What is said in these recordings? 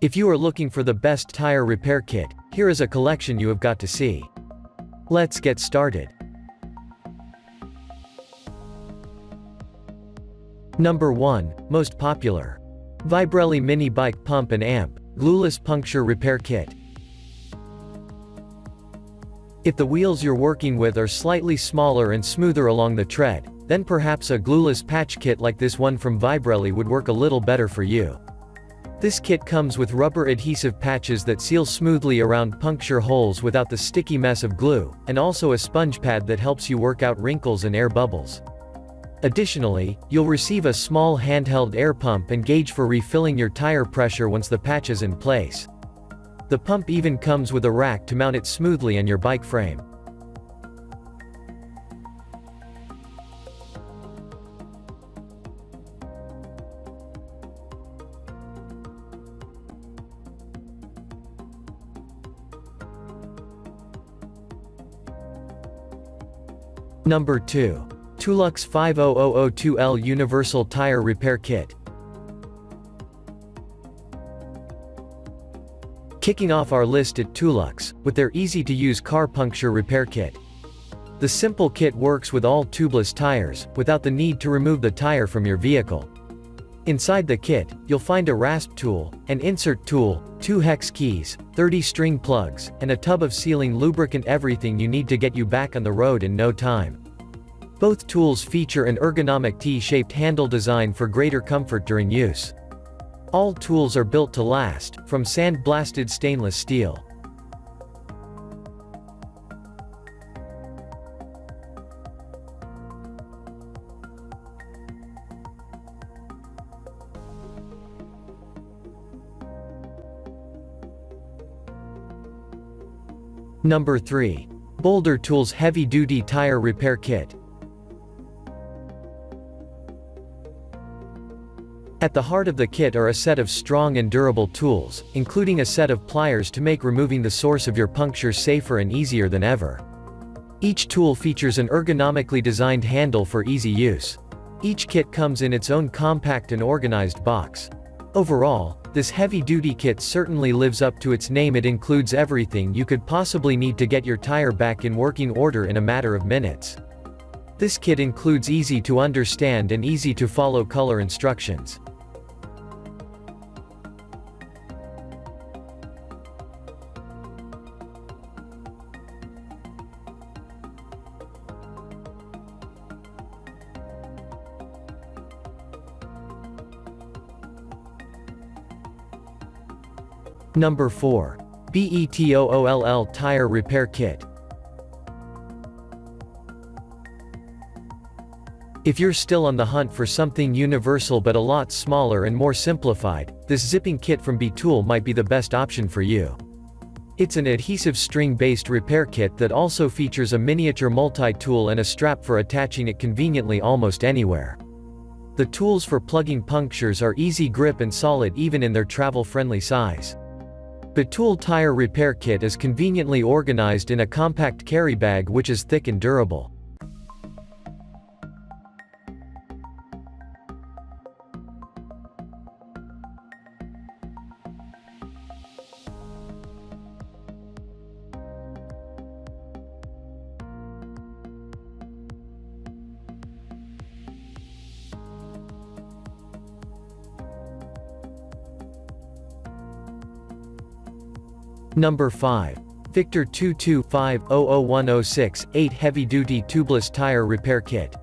If you are looking for the best tire repair kit, here is a collection you have got to see. Let's get started. Number 1, most popular. Vibrelli Mini Bike Pump and Amp, Glueless Puncture Repair Kit. If the wheels you're working with are slightly smaller and smoother along the tread, then perhaps a glueless patch kit like this one from Vibrelli would work a little better for you. This kit comes with rubber adhesive patches that seal smoothly around puncture holes without the sticky mess of glue, and also a sponge pad that helps you work out wrinkles and air bubbles. Additionally, you'll receive a small handheld air pump and gauge for refilling your tire pressure once the patch is in place. The pump even comes with a rack to mount it smoothly on your bike frame. Number 2. Tooluxe 50002L Universal Tire Repair Kit. Kicking off our list at Tulux, with their easy-to-use car puncture repair kit. The simple kit works with all tubeless tires, without the need to remove the tire from your vehicle. Inside the kit, you'll find a rasp tool, an insert tool, 2 hex keys, 30 string plugs, and a tub of sealing lubricant, everything you need to get you back on the road in no time. Both tools feature an ergonomic T-shaped handle design for greater comfort during use. All tools are built to last, from sand-blasted stainless steel. Number 3. Boulder Tools Heavy-Duty Tire Repair Kit. At the heart of the kit are a set of strong and durable tools, including a set of pliers to make removing the source of your puncture safer and easier than ever. Each tool features an ergonomically designed handle for easy use. Each kit comes in its own compact and organized box. Overall, this heavy-duty kit certainly lives up to its name. It includes everything you could possibly need to get your tire back in working order in a matter of minutes. This kit includes easy-to-understand and easy-to-follow color instructions. Number 4. BETOOLL Tire Repair Kit. If you're still on the hunt for something universal but a lot smaller and more simplified, this zipping kit from BTool might be the best option for you. It's an adhesive string-based repair kit that also features a miniature multi-tool and a strap for attaching it conveniently almost anywhere. The tools for plugging punctures are easy grip and solid even in their travel-friendly size. BTool Tire Repair Kit is conveniently organized in a compact carry bag which is thick and durable. Number 5. Victor 225001006 8 Heavy-Duty Tubeless Tire Repair Kit.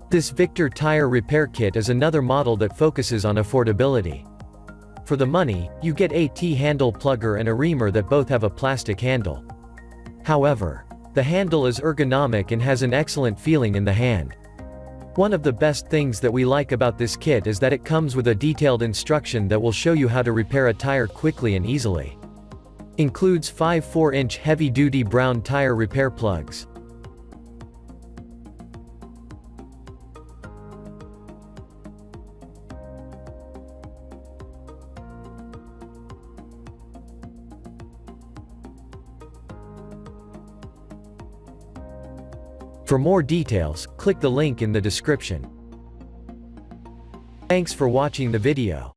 This Victor Tire Repair Kit is another model that focuses on affordability. For the money, you get a T-handle plugger and a reamer that both have a plastic handle. However, the handle is ergonomic and has an excellent feeling in the hand. One of the best things that we like about this kit is that it comes with a detailed instruction that will show you how to repair a tire quickly and easily. Includes 5 4-inch heavy-duty brown tire repair plugs. For more details, click the link in the description. Thanks for watching the video.